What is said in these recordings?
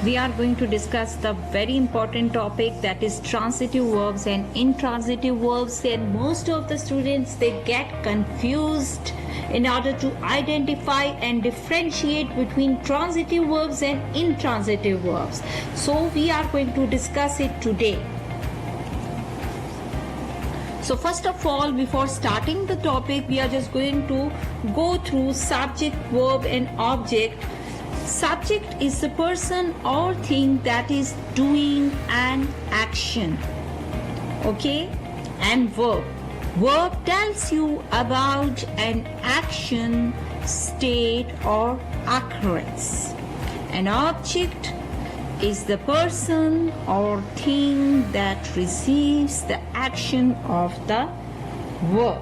we are going to discuss the very important topic, that is transitive verbs and intransitive verbs. And most of the students, they get confused in order to identify and differentiate between transitive verbs and intransitive verbs. So we are going to discuss it today. So first of all, before starting the topic, we are just going to go through subject, verb and object. Subject is the person or thing that is doing an action. Okay? And verb. Verb tells you about an action, state or occurrence. An object is the person or thing that receives the action of the verb.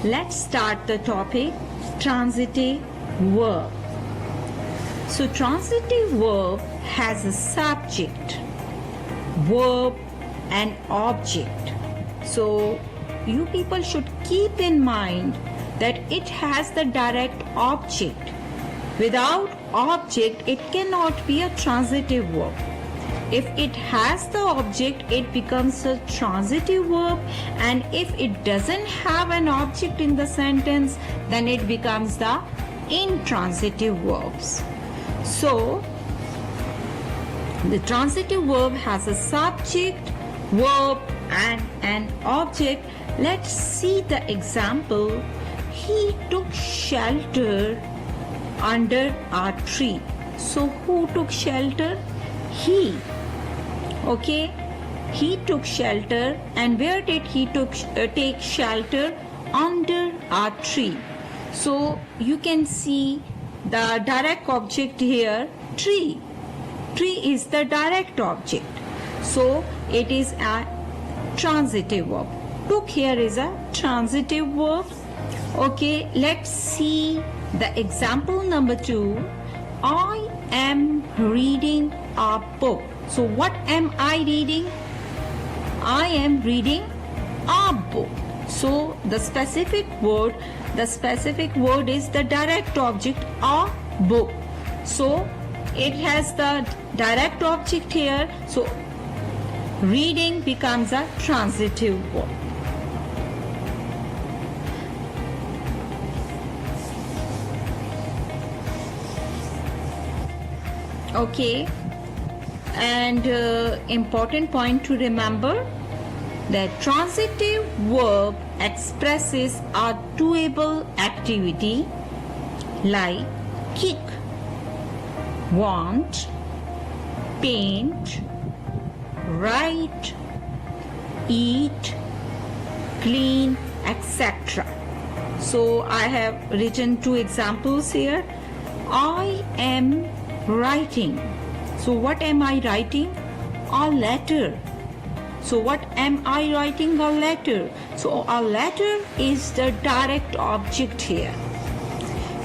Let's start the topic, transitive verb. So transitive verb has a subject, verb and object. So you people should keep in mind that it has the direct object. Without object, it cannot be a transitive verb. If it has the object, it becomes a transitive verb, and if it doesn't have an object in the sentence, then it becomes the intransitive verbs. So, the transitive verb has a subject, verb and an object. Let's see the example. He took shelter under a tree. So who took shelter? He. Okay, he took shelter. And where did he take shelter? Under a tree. So you can see the direct object here, tree. Tree is the direct object. So it is a transitive verb. Took here is a transitive verb. Okay, let's see the example number 2. I am reading a book. So what am I reading? I am reading a book. So the specific word is the direct object, a book. So it has the direct object here. So reading becomes a transitive verb. Okay, and important point to remember, that transitive verb expresses a doable activity like kick, want, paint, write, eat, clean, etc. So I have written 2 examples here. I am writing. So what am I writing? A letter. So what am I writing? A letter. So a letter is the direct object here.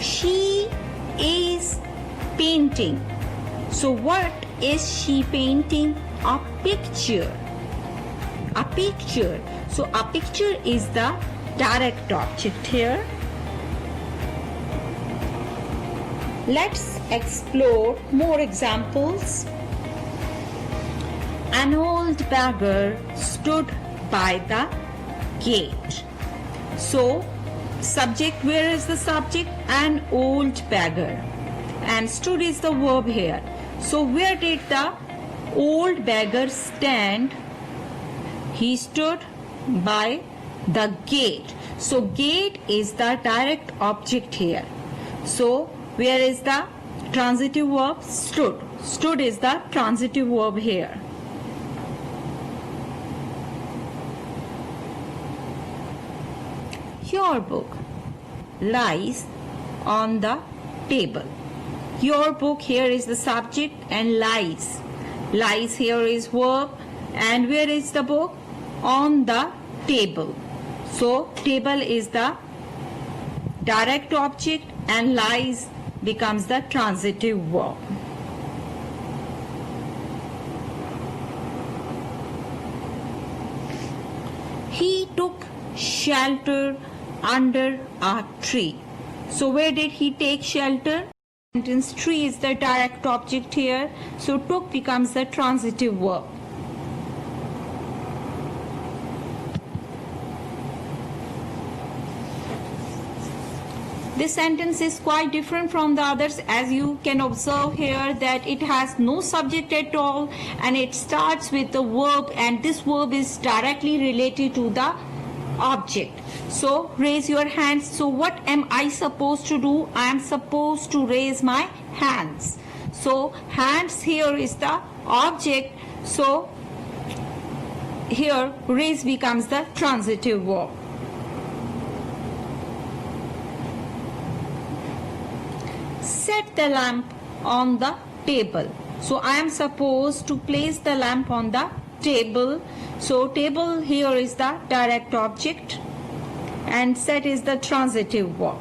She is painting. So what is she painting? A picture. A picture. So a picture is the direct object here. Let's explore more examples. An old beggar stood by the gate. So, subject, where is the subject? An old beggar. And stood is the verb here. So, where did the old beggar stand? He stood by the gate. So, gate is the direct object here. So, where is the transitive verb? Stood. Stood is the transitive verb here. Your book lies on the table. Your book, here is the subject, and lies. Lies here is verb. And where is the book? On the table. So table is the direct object and lies becomes the transitive verb. He took shelter under a tree. So where did he take shelter? Sentence tree is the direct object here. So took becomes the transitive verb. This sentence is quite different from the others, as you can observe here that it has no subject at all and it starts with the verb, and this verb is directly related to the object. So raise your hands. So what am I supposed to do? I am supposed to raise my hands. So hands here is the object. So here raise becomes the transitive verb. Set the lamp on the table. So I am supposed to place the lamp on the table. So table here is the direct object and set is the transitive verb.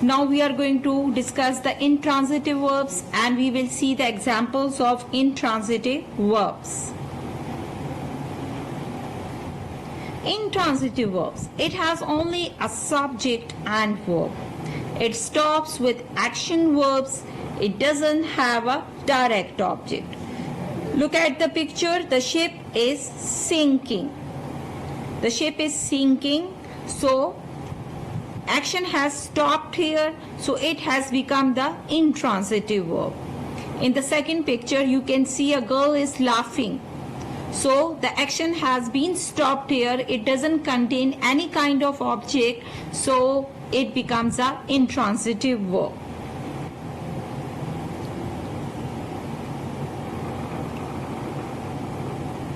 Now we are going to discuss the intransitive verbs and we will see the examples of intransitive verbs. Intransitive verbs, it has only a subject and verb. It stops with action verbs. It doesn't have a direct object. Look at the picture. The ship is sinking. The ship is sinking. So action has stopped here, so it has become the intransitive verb. In the second picture, you can see a girl is laughing. So the action has been stopped here. It doesn't contain any kind of object, so it becomes a intransitive verb.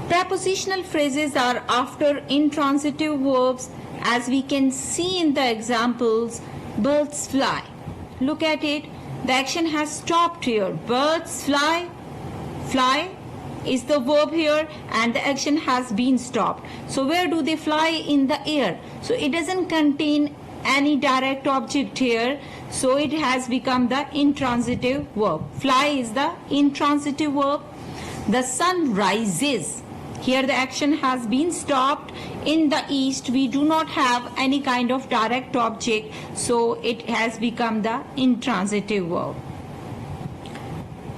Prepositional phrases are after intransitive verbs. As we can see in the examples, birds fly. Look at it. The action has stopped here. Birds fly. Fly is the verb here and the action has been stopped. So where do they fly? In the air. So it doesn't contain any direct object here. So it has become the intransitive verb. Fly is the intransitive verb. The sun rises. Here the action has been stopped. In the east we do not have any kind of direct object, so it has become the intransitive verb.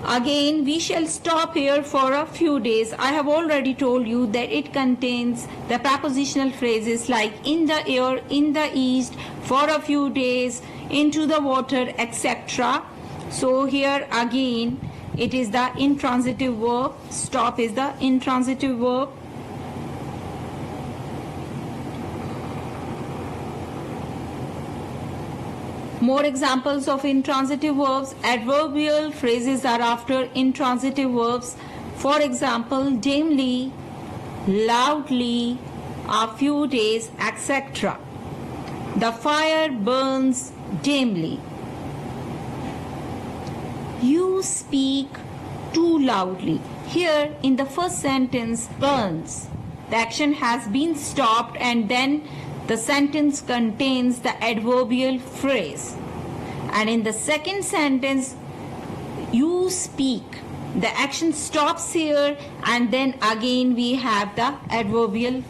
Again we shall stop here for a few days. I have already told you that it contains the prepositional phrases like in the air, in the east, for a few days, into the water, etc. So here again it is the intransitive verb. Stop is the intransitive verb. More examples of intransitive verbs. Adverbial phrases are after intransitive verbs. For example, dimly, loudly, a few days, etc. The fire burns dimly. You speak too loudly. Here in the first sentence, burns. The action has been stopped and then the sentence contains the adverbial phrase. And in the second sentence, you speak. The action stops here and then again we have the adverbial